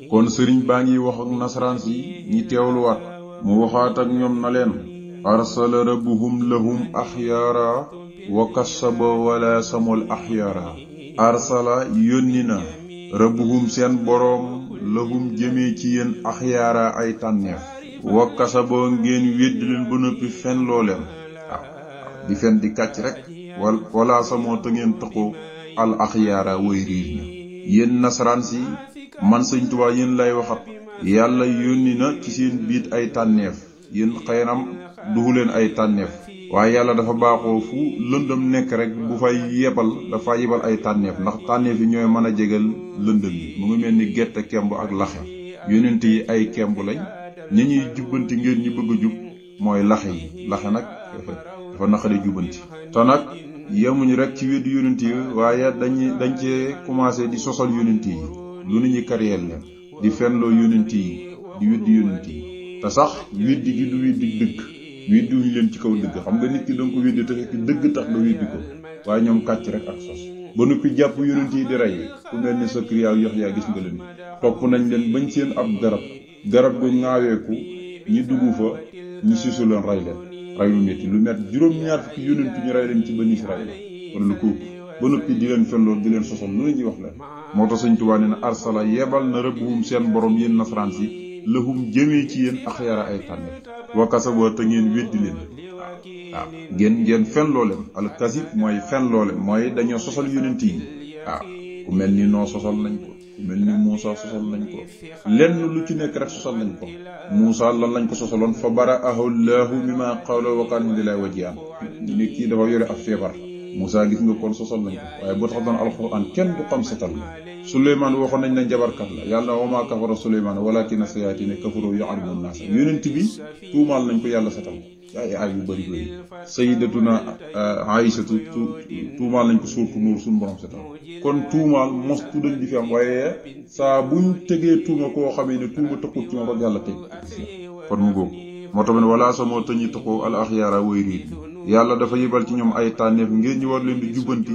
kon sëriñ baa ngi wax ak nasaraan si ñi teewluwaat mu waxaat ak ñoom na leen arsala rabbuhum lahum axyaara wa kassaba wala samol axyaara arsala yónni na rabbuhum seen boroom lahum jëmee ci yéen axyaara ay tànneef wa kasaba ngeen weddi leen ba noppi fen loo leen di fen di kàcc rek wala samoo te ngeen taxoo al axyaara way riir na yéen nasaraan si man Sëñ Tuubaa yéen lay waxat yàlla yónni na ci seen biit ay tànneef yéen xëynam duhu leen ay tànneef waaye yàlla dafa baaxoo fu lëndëm nekk rek bu fay dafa yebal ay tànneef ndax tànneef yi ñooy mën a jegal lëndëm yi mu ngi mel ni gerte kemb ak laxe yonent yi ay kemb lañ ñi ñuy jubbanti ngeen ñi bëgg a jub mooy laxe yi laxe nag dafa naqari jubbanti te nag yemuñu rek ci weddi yonent yi waaye dañ cee commencé di sosal yonent yi lu ni ñuy kariyeel leen di fenloo yonent yi di weddi yonent yi te sax weddi gi du weddi dëgg weddi wuñu leen ci kaw dëgg xam nga nit ki danga ko weddi te fekk dëgg tax nga weddi ko waaye ñoom kàcc rek ak sos ba noppi jàpp yonent yi di rey ku mel ni Sakariya Yaxya gis nga leen topp nañ leen bañ seen ab garab gu ŋaaweeku ñi dugg fa ñi sisu leen rey leen rey lu metti lu met juróom-ñaar fukki yonent ñu rey leen ci Bani Israël wala lu ko ba noppi di leen fenloo di leen sosal lu ñuy wax leen moo tax Sëñ Tuubaa nee na arsala yebal na rabbuhum seen borom yéen nasaraan si lahum jëmee ci yéen axyaara ay tànneef wa kasaba te ngeen weddi leen waaw ngeen fenloo leen al kasib mooy fenloo leen mooy dañoo sosal yonent yi waaw ku mel ni noo sosal nañ ko ku mel ni Muusa sosal nañ ko lenn lu ci nekk rek sosal nañ ko Muusa lan lañ ko sosaloon fa bara'ahu llaahu mimmaa qaalu wa kaana lillaahi wajjihan ñu ne kii dafa yore ab feebar Muusa gis nga kon sosal nañ ko waaye boo tax doon alxuraan kenn du xam setal la Suleymaan waxoon nañ ne jabarkat la yàlla wa maa kafara Suleymaan walaakinna sayaatiin kafaru yu'allimuuna naas yonent bi tuumaal nañ ko yàlla setal ay yu bari bari sayyidatuna Aysatu tuumaal nañ ko suurtu Nuur suñu borom setal kon tuumaal mostu dañ di fi am waaye saa buñ tegee tuuma koo xamee ne tuuma taxut ci moom rek yàlla teg kon mu góob moo tamit wala samoo tañi taxoo al axyaara way riir yàlla dafa yebal ci ñoom ay tànneef ngeen ñu war leen di jubbanti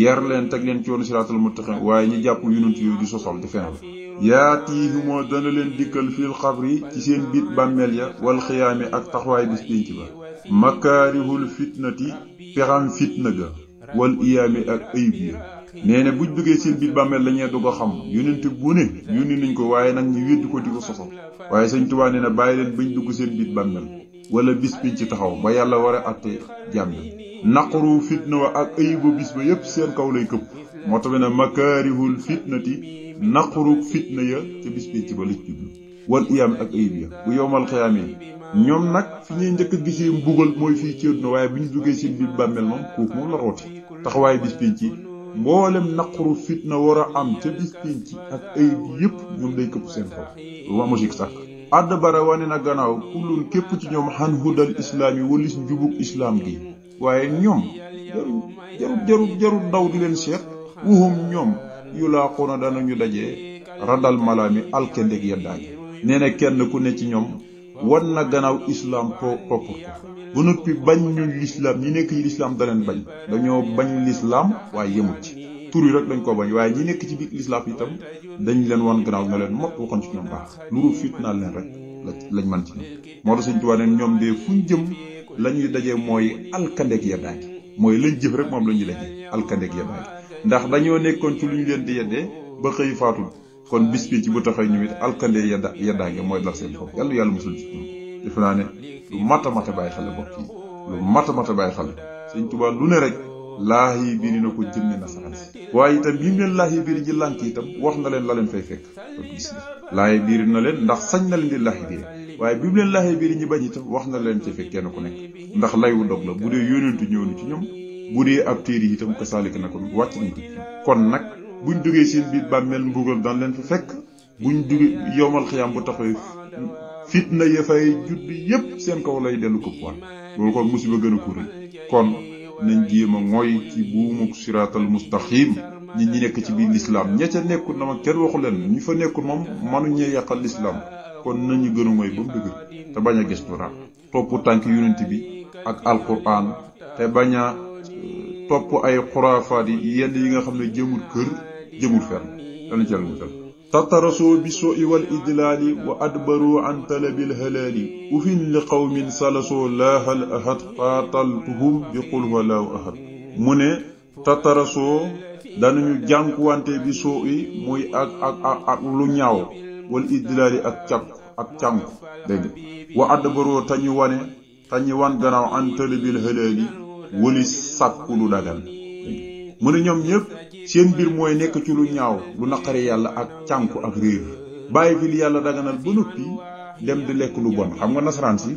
yar leen teg leen ci yoonu siraatal muttaqiin waaye ñi jàpp yonent yooyu di sosal di fenal yaatiihumoo dana leen dikkal fil xabri ci seen biit bàmmeel ya wal xiyaami ak taxawaay bis pénc ba makaarihul fitnati pexam fitna ga wal iyaami ak ayib ya nee na buñ duggee seen biit bàmmeel lañee du ko xam yonent bu ne yónni nañ ko waaye nag ñu weddi ko di ko sosal waaye Sëñ Tuubaa nee na bàyyi leen bañ dugg seen biit bàmmeel wala bis pénc ci taxaw ba yàlla war a àtte jàmm naqaru fitna wa ak ayibu bis ba yépp seen kaw lay këpp moo tax ne makaarihul fitnati naqaru fitna ya ca bis pénc ba la jublu wal iyaam ak ayib ya bu yowmal xiyaamee ñoom nag fi ñuy njëkk a gisee mbugal mooy fii ci àdduna waaye bu ñu duggee seen biir bàmmeel moom kooku moom la rooti taxawaay bis pénc mboolem naqaru fitna war a am ca bis pénc ak ayib yépp ñoom day këpp seen kaw lu ma musique sax àdd bara wane na gannaaw kullun képp ci ñoom xan hudal islaam yi walis njubug islaam gi waaye ñoom jarul daw di leen seet wuhum ñoom yu laaxoona danañu dajee radal malaami alkendeg yeddaange nee na kenn ku ne ci ñoom wan na gannaaw islaam topp ko ba noppi bañ ñu lislaam ñi nekk ci lislaam da leen bañ dañoo bañ lislaam waaye yemut ci tur yi rek dañ ko bañ waaye ñi nekk ci biir lislaam itam dañ leen wan gannaaw na leen mot waxoon ci ñoom baax lu fitnaal leen rek lañ man ci ñoom moo tax Sëñ Tuubaa ne ñoom de fuñ jëm lañuy dajee mooy alkandeeg yeddaange mooy lañ jëf rek moom la ñuy dajee alkandeeg yeddaange ndax dañoo nekkoon ci lu ñu leen di yeddee ba xëy faatul kon bis bi ci bu taxay ñu it alkande yeddaange mooy dal seen kaw yàlla musul ci ñoom defe naa ne lu mata bàyyi xel bokk yi lu mata bàyyi xel Sëñ Tuubaa lu ne rek laahi biiri na ko jëmmi nasaraan si waaye itam bi mu leen laahi biiri ji lànk itam wax na leen la leen fay fekk gis laahi biiri na leen ndax sañ na leen di laahi biiri waaye bi mu leen laahi biiri ñi bañ itam wax na leen ci fekk kenn ku nekk ndax lay wu dog la bu dee yónentu ñëw na ci ñoom bu dee ab téere itam ko saalika na ko wàcc nañ ko kon nag buñ duggee seen biir bàmmeel mbugal daan leen fa fekk buñ duggee yowmal xiyaam bu taxawee fitna ya fay judd yépp seen kaw lay dellu këpp waat loolu kon musiba gën a ko rëy kon nañ jéem a mooy ci buumuk siraatal mustaqim nit ñi nekk ci biir lislaam ña ca nekkul na ma kenn waxu leen ñu fa nekkul moom mënuñee yàqal lislaam kon nañu gën a mooy ba mu dëgër te bañ a gëstu dara topp tànk yonent bi ak alquran te bañ a topp ay xuraafaat yi yenn yi nga xam ne jëmul kër jëmul fenn dana ci yàlla musal tatarasoo bi soo i wal idlaali wa adbaroo an talabil halaali ufin li qawmin salasoo laahal ahad qaataltuhum bi qul walaahu ahad. mu ne tatarasoo danañu jànkuwante bi soo i muy ak lu ñaaw wal idlaali ak cànku dégg wa adbaroo tañu wan gannaaw an talabil halaali wali sàkku lu dagan. mu ne ñoom ñëpp seen mbir mooy nekk ci lu ñaaw lu naqari yàlla ak cànku ak réer bàyyi fi li yàlla daganal ba noppi dem di lekk lu bon. xam nga nasaraan si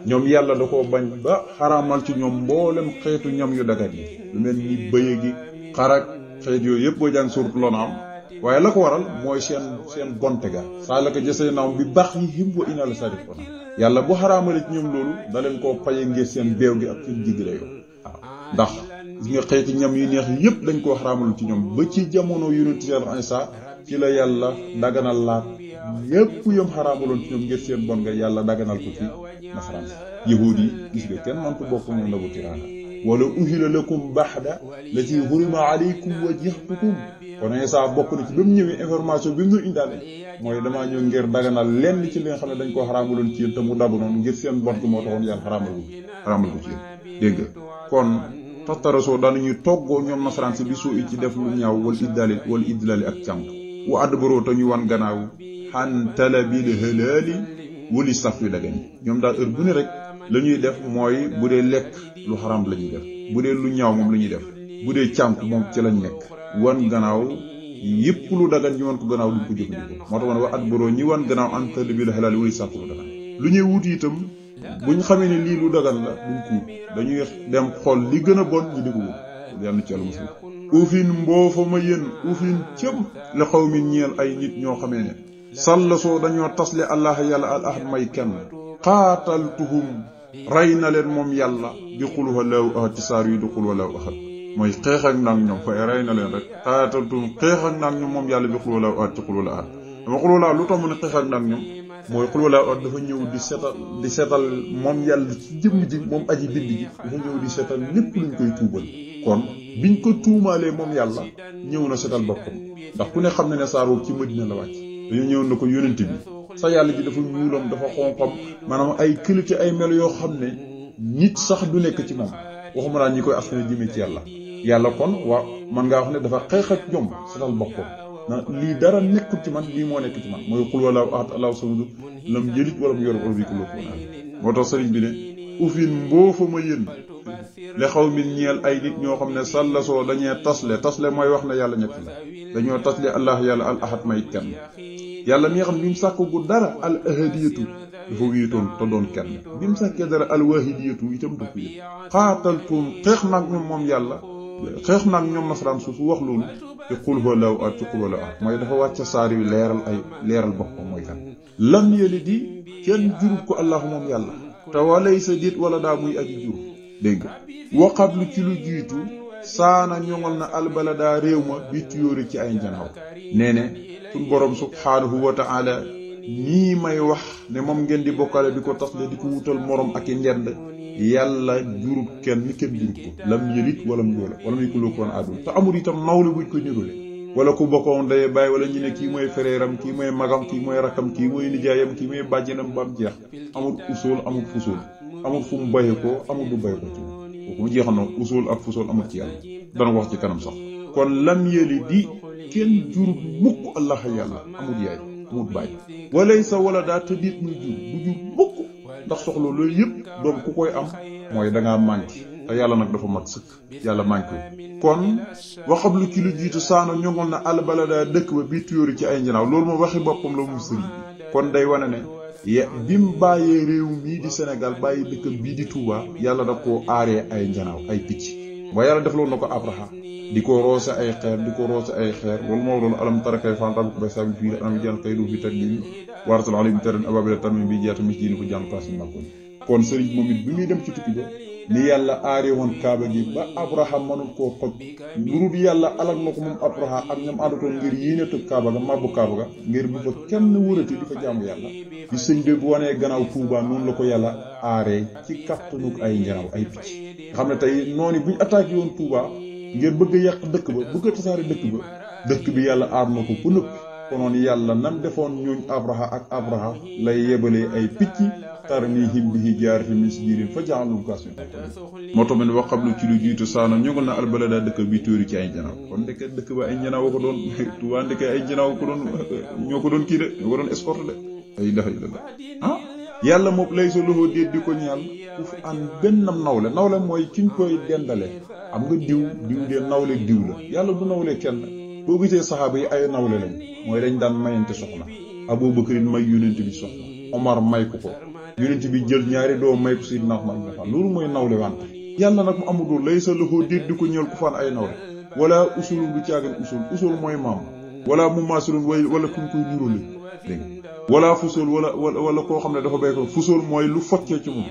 ñoom yàlla da koo bañ ba xaraamal ci ñoom mboolem xeetu ñam yu dagat yi lu mel ni bëye gi xarak xeet yooyu yëpp boo jàng suuratu An'aam waaye la ko waral mooy seen bonte ga saa la ko jësee naam bi baax yi him wa inna la sadiquna yàlla bu xaraamale ci ñoom loolu da leen koo paye ngir seen beew gi ak seen jigg la yow waaw ndax gis nga xeeti ñam yu neex yépp dañ koo xaraamal ci ñoom ba ci jamono yonent Yàlla Isaa ci la yàlla daganal laat yépp yam xaraamaloon ci ñoom ngir seen bon nga yàlla daganal ko ci nasaraan yahuud yi gis nga kenn man ko bokk moom la bu tiraana wala uhila lakum baxda la ci hurima aleykum wa jixtukum kon Isaa bokk na ci ba mu ñëwee information bi mu ñu indaale mooy damaa ñëw ngir daganal lenn ci li nga xam ne dañ koo xaraamaloon ci yéen te mu dabu noonu ngir seen bon gi moo taxoon yàlla xaraamal ko ci yéen dégg nga kon tatarasoo daanuñuy toggoo ñoom nasaraan si bi soo i ci def lu ñaaw wal idlaali ak cànk wa adbaroo te ñu wan gannaaw xan talabil halaali wali saf yu dagan yi ñoom daal heure bu ne rek la ñuy def mooy bu dee lekk lu xaram la ñuy def bu dee lu ñaaw moom la ñuy def bu dee cànk moom ci lañ nekk wan gannaaw yépp lu dagan ñu wan ko gannaaw duñ ko jëfandikoo moo tax wan wa adbaroo ñi wan gannaaw an talabil halaali wali saf lu dagan lu ñuy wuti itam buñ xamee ne lii lu dagan la duñ ko dañuy dem xool li gën a bon ñu di ko wut yàlla ci yàlla musal ufin mboofa ma yéen ufin cëm la xaw mi ñeel ay nit ñoo xamee ne sallasoo dañoo tasle allah yàlla al ahad may kenn qaataltuhum rey na leen moom yàlla bi qul huwallaahu ahad ci saar yi di qul huwallaahu ahad mooy xeex ak naag ñoom fay rey na leen rek qaataltuhum xeex ak naag ñoom moom yàlla bi qul huwallaahu ahad ci qul huwallaahu ahad dama qul huwallaahu lu tax mu ne xeex ak naag ñoom mooy qul huwallaahu ahad dafa ñëw di seetal moom yàlla ci jëmm ji moom aji bind ji dafa ñëw di seetal lépp luñ koy tuubal kon biñ ko tuumaalee moom yàlla ñëw na seetal boppam ndax ku ne xam ne ne saar woowu ci Madina la wàcc dañu ñëw na ko yónent bi sa yàlla ji dafa ñuulam dafa xonqam maanaam ay qualité ay melo yoo xam ne nit sax du nekk ci moom waxuma naa ñi koy askan jëmee ci yàlla kon waaw man ngaa wax ne dafa xeex ak ñoom seetal boppam na lii dara nekkul ci man lii moo nekk ci man mooy qul huwallaahu ahad allaahu samad lam yalid walam yuulad walam yakul lahu kufuwan ahad moo tax sëriñ bi ne ufin mboofa ma yéen li xaw min ñeel ay nit ñoo xam ne sallasoo dañee tasle mooy wax ne yàlla ñett la dañoo tasle allah yàlla al ahad may kenn yàlla mi nga xam ne bi mu sàkk gu dara al ahadiyatu dafa wéetoon te doon kenn bi mu sàkkee dara al wahidiyatu itam dafa wéet xaataltuum xeex naag ñoom moom yàlla xeex naag ñoom nasaraan su wax loolu ci qul huwallaahu ahad ci qul huwallaahu ahad mooy dafa wàcc saar yu leeral boppam mooy kan lam yalid kenn jurub ko allahu moom yàlla te walay sa déet wala daa muy aji jur dégg waqab lu ci lu jiitu saana ñoŋal na albalada réew ma bi tuyóori ci ay njanaaw nee ne suñ boroom subhaanahu wa ta'ala ñii may wax ne moom ngeen di bokkale di ko tasle di ko wutal morom ak i njend yàlla jurub kenn jurub ko lam yëlit walam yoola wala muy ku loo adul te amul itam nawle buñ ko nirule wala ku bokkoon day bàyyi wala ñu ne kii mooy frèram kii mooy magam kii mooy rakkam kii mooy nijaayam kii mooy bàjjenam ba am jeex amul usul amul fusul amul fu mu baye ko amul du baye ko ci kooku mu jeexoon na usul ak fusul amul ci yàlla dana wax ci kanam sax kon lam yëli di kenn jurub mukk allah yàlla amul yaay amul bàyyi walay sa wala daa tëddiit muy jur bu jur mukk ndax soxla loolu yëpp doom ku koy am mooy dangaa manqué te yàlla nag dafa mat sëkk yàlla manqué kon waxab lu ci lu jiitu saano ñongoon na albalada dëkk ba bii tuyóori ci ay njanaaw loolu moom waxi boppam la mu sëriñ bi kon day wane ne bi mu bàyyee réew mii di Sénégal bàyyi dëkkam bii di Touba yàlla da koo aaree ay njanaaw ay picc ba yàlla def loolu na ko Abraha di ko roose ay xeer loolu moo doon alam tara kayfa fa'ala rabbuka bi ashaabil fiil alam yaj'al kaydahu fii tadliil wa arsala alayhim tayran abaabila tarmiihim bi hijaratin min sijjiil fa ja'alahum ka'asfin ma'kuul kon sëriñ moom it bi muy dem ci tukki ba ni yàlla aaree woon kaaba gi ba Abraham mënul koo xoj lu dul yàlla alal na ko moom Abraham ak ñoom àndatoon ngir yéene tëj kaaba ga màbbu kaaba ga ngir bu fa kenn wërati di fa jaamu yàlla bi sëñ bi bu wanee gannaaw Touba noonu la ko yàlla aaree ci kattanug ay njanaaw ay picc nga xam ne tey noonu buñ attaqué woon Touba ngir bëgg a yàq dëkk ba bëgg a tasaare dëkk bi yàlla aar na ko ba nëpp konoon yàlla nam defoon ñooñ abraha lay yebalee ay picc tarmihim bi hijaaratin min sijjiilin fa ja'alahum ka'asfin moo tax ne wax qablu ci lu jiitu saana ñongal na albalada dëkk bi tóori ci ay janaaw kon ndeke dëkk ba ay janaaw ko doon Tuubaa ndeke ay janaaw ko doon ñoo ko doon kii de ñoo ko doon escorte de ay ilaha illallah yàlla moom lay sa loxo déet di ko ñaan ku fi an bennam nawle mooy kiñ koy dendale am nga diw de nawle diw la yàlla du nawle kenn boo gisee saxaaba yi ay nawle lañ mooy dañ daan mayante soxna Abubakar may yonent bi soxna Omar may ko yonent bi jël ñaari doom may ko Seydina Muhammad loolu mooy nawle wante yàlla nag mu amudul lay sa loxo déet di ko ñeel ku fan ay nawle wala usulun du caagan usul mooy maam wala mu maasulun wala kuñ koy nurule dégg wala fusul wala koo xam ne dafa béy ko fusul mooy lu foccee ci moom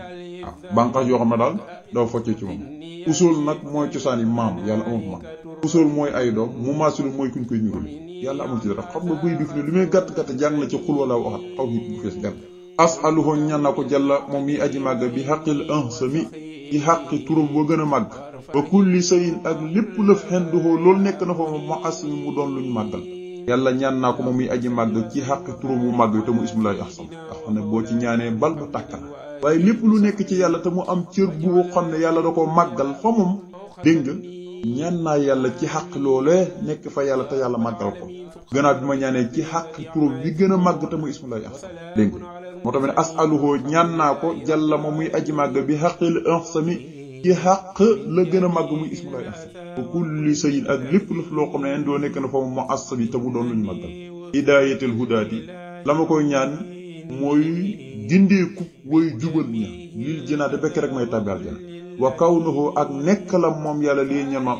bànqaas yoo xam ne daal dafa foccee ci moom usul nag mooy cosaan yi maam yàlla amul maam usul mooy ay doom mu maasulun mooy kuñ koy nurule yàlla amul ci dara xam nga buy dif ne li muy gàtt jàng na ci xul wala waxat xaw nit bu fees gàtt asaluhu ñan na ko jàlla moom mi aji màgg bi xaqil sami ci xaqi turam wa gën a màgg wa kulli sayin ak lépp lëf xenduhoo loolu nekk na fa moom ma asmi mu doon luñ màggal yàlla ñaan naa ko moom mi aji màgg ci xaqi turam wu màgg te mu ismulaay ahsam ndax xam ne boo ci ñaanee bal ba tàkk na waaye lépp lu nekk ci yàlla te mu am cër bu xam ne yàlla da ko màggal fa moom dégg nga ñaan naa yàlla ci xaq loolee nekk fa yàlla te yàlla màggal ko gannaaw bi ma ñaanee ci xaqi turam bi gën a màgg te mu ismulaay ahsam dégg nga moo tax ne asaluhu ñaan naa ko jàlla moom muy aji màgg bi xaqil ahsami ci xaq la gën a màgg muy ismulaay ahsam wa kulli sayin ak lépp loo xam ne doo nekk na fa mu asami te mu doon luñ màggal hidaayatul hudaati la ma koy ñaan mooy gindeeku way jubal ña lil jinaate bekk rek may tàbbi aljana wa kawnuhu ak nekk la moom yàlla lii ñan ma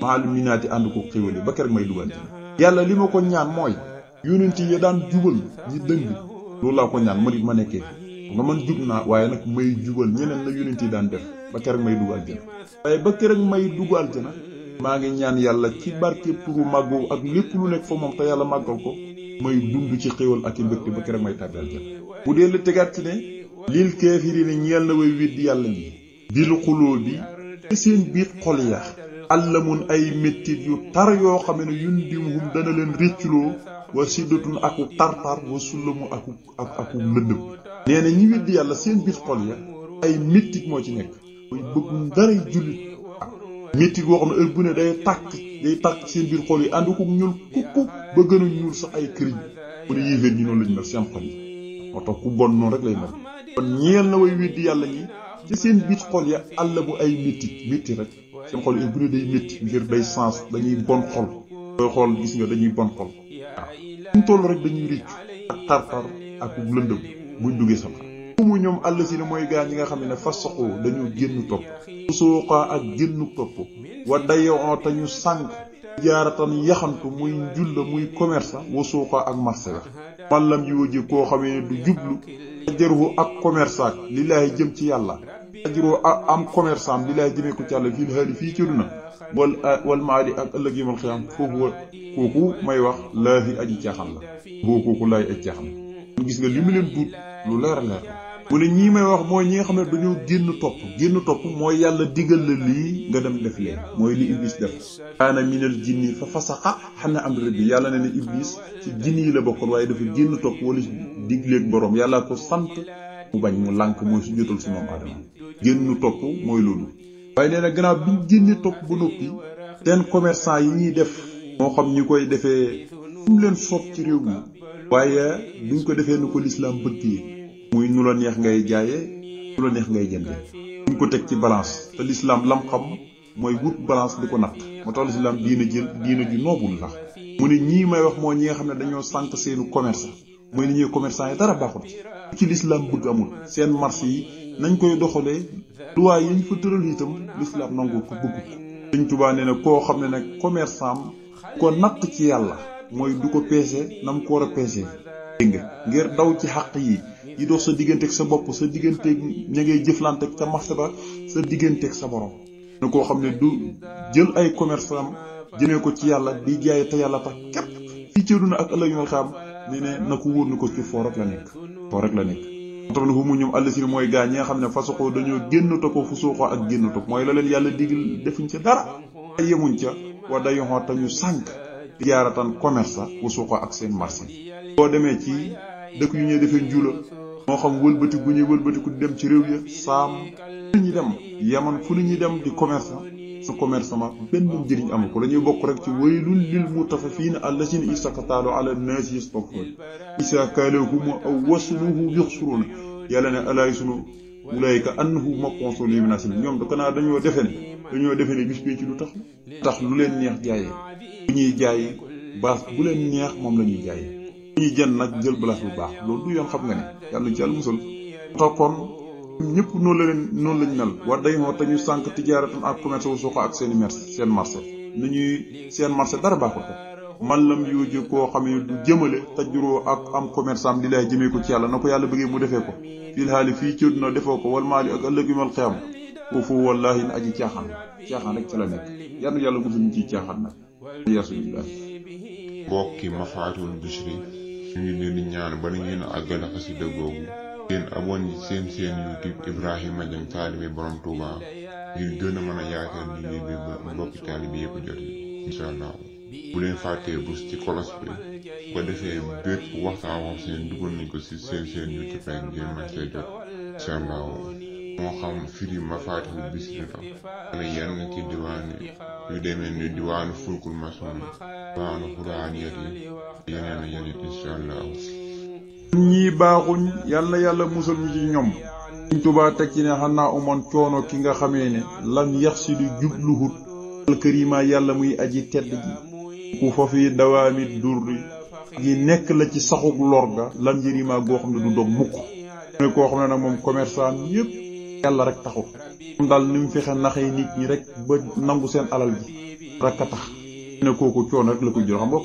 maal minaati ànd ko xéwale bekk rek may dugal aljana yàlla li ma ko ñaan mooy yonent yi daan jubal ñi dëng loolu laa ko ñaan man it ma nekkee nga man jub naa waaye nag may jubal ñeneen la yonent yi daan def ba keroog may dugg aljana waaye ba keroog may dugg aljana maa ngi ñaan yàlla ci barke turu màggu ak lépp lu nekk fa moom te yàlla màggal ko may dund ci xéwal ak i mbégte ba keroog may tàbbi aljana bu dee la tegaat ci ne lil kaafiriina ñeel na way weddi yàlla ñi bil xulóobi te seen biir xol ya allamun ay mettit yu tar yoo xam ne yundimuhum dana leen récculoo wa siddatun aku tartar wa sullamu aku lëndëm nee na ñi weddi yàlla seen biir xol ya ay mettit moo ci nekk muy bëggum daray jullit mettit boo xam ne heure bu ne day tàkk seen biir xol yi ànd ko ñuul kukku ba gën a ñuul sax ay këriñ mu ne yéeféer ñi noonu lañu mel seen xol yi moo tax ku bon noonu rek lay mel kon ñeel na way weddi yàlla ñi ci seen biir xol ya àll bu ay métti rek seen xol yi bu ne day métti ngir day sens dañuy bon xol koy xool gis nga dañuy bon xol waaw suñ toll rek dañuy réccu ak tartar ak lëndëm buñ duggee sama mu ñoom àll si ne mooy gaa ñi nga xam ne fasoxoo dañu génn topp sooxaa ak génn topp wa dayoo te ñu sànq jaaratan yaxantu muy njulla muy commerce wa sooxaa ak marché la mallam yi waji koo xamee ne du jublu ajaruhu ak commerce ak lillaahi jëm ci yàlla ajaruhu am commerce am lillaahi jëmee ko ci yàlla fii haali fii ci duna wal maali ak ëllëg yi mal xiyaam foofu kooku may wax laahi aji caaxaan la kooku laay aji caaxaan la gis nga li mu leen duut lu leer a leer mu ne ñii may wax mooy ñi nga xam ne dañoo génn topp mooy yàlla digal la lii nga dem def leen mooy li iblis def kaana minal jinni fa fasaqa an amri rabbi yàlla ne iblis ci jinni yi la bokkoon waaye dafa génn topp wala digleeg boroom yàlla ko sant mu bañ mu lànk mooy su jotal su moom aadama génn topp mooy loolu waaye nee na gannaaw biñ génne topp ba noppi seen commerçant yi ñuy def moo xam ñi koy defee fu mu leen soob ci réew mi waaye duñ ko defee nu ko lislaam bëggee muy nu la neex ngay jaaye nu la neex ngay jënde duñ ko teg ci balance te lislaam lam xam mooy wut balance di ko natt moo tax lislaam diina ju noobul la mu ne ñii may wax moo ñi nga xam ne dañoo sànq seenu commerce mooy ni ñuy commerçant yi dara baaxul ci lislaam bëgg amul seen marché yi nañ koy doxalee loi yi ñu fa tëral itam lislaam nangu ko bëgg ko Sëñ Tuubaa nee na koo xam ne nag commerçant ko natt ci yàlla mooy du ko peese nam ko war a peese dégg nga ngir daw ci xàq yi dox sa digganteeg sa bopp sa digganteeg ña ngay jëflanteeg ca marché ba sa digganteeg sa borom na koo xam ne du jël ay commerçant am jëmee ko ci yàlla di jaay te yàlla tax képp fii ci duna ak ëllëg ñu xam ne na ko wóor na ko ci foo rek la nekk moo tax fu mu ñoom àll si mooy gaa ñi nga xam ne façon dañoo génn topp fu suuxoo ak génn topp mooy la leen yàlla digal defuñ ca dara yemuñ ca wa dayoxoo te ñu sànq jaaratan commerce wu suuqa ak seen marché. boo demee ci dëkk yu ñuy defee njula moo xam wëlbati gu ñuy wëlbatiku di dem ci réew ya saam fu ñuy dem yaman fu ñuy dem di commerce su commerçant benn njëriñ amu ko dañuy bokk rek ci waylul lil mutaffifina allazina istaktalu ala nnaasi yastawfun isa kaalahum aw wasluhu yuxsuruna yàlla ne alaay sunu ulayka annahu maqonso li minasi ñoom da dañoo defe ne bis bi ci lu tax lu leen neex jaayee bu ñuy jaay balaas bu leen neex moom la ñuy jaayee bu ñuy jënd nag jël balaas bu baax loolu du yoon xam nga ne yàlla ci yàlla musal toppoon ñëpp noonu lañ mel war day moo te ñu sànq tijaaratan ak commerce wu suuqa ak seen marché seen marché dara baaxul ko man lam yooju koo xam ne du jëmale tajuroo ak am commerce am li lay jëmee ko ci yàlla na ko yàlla bëggee mu defee ko fii xaali fii ci àddina defoo ko wal maali ak ëllëg yumal xiyam foofu wallaahi na aji caaxaan rek ci la nekk yàlla musul ñu ciy caaxaan nag yasubillah mbokki Mafaatihul Bichri ñu ngi leen di ñaan bala ngeen a àggale xasida googu ngeen abonné seen YouTube Ibrahima Dieng taalibe borom Touba ngir gën a mën a yaakaar liggéey bi ba mbokki taalibe yëpp jot incha allah bu leen fàttee bus ci kolos bi bu ko defee bépp waxtaan wax seen dugal nañ ko si seen YouTube rek ngeen mën cee jot incha allah moo xam firi Mafaatihul Bichri la wala yenn ci diwaan yu demee ni diwaanu fulkul masoon diwaanu xuraaniyat yi yeneen incha allah ñii baaxuñ yàlla musal ñu ci ñoom Sëriñ Tuubaa teg ci ne xanaa umoon coono ki nga xamee ne lam yax si du jubluhut alkarima yàlla muy aji tedd ji ku fa fi dawaami durri gi nekk la ci saxug lor ga lam njërima goo xam ne du dog mukk ne koo xam ne nag moom commerçant yépp yàlla rek taxut moom daal ni mu fexe naxee nit ñi rek ba nangu seen alal ji rek a tax ne kooku coono rek la koy jël xam nga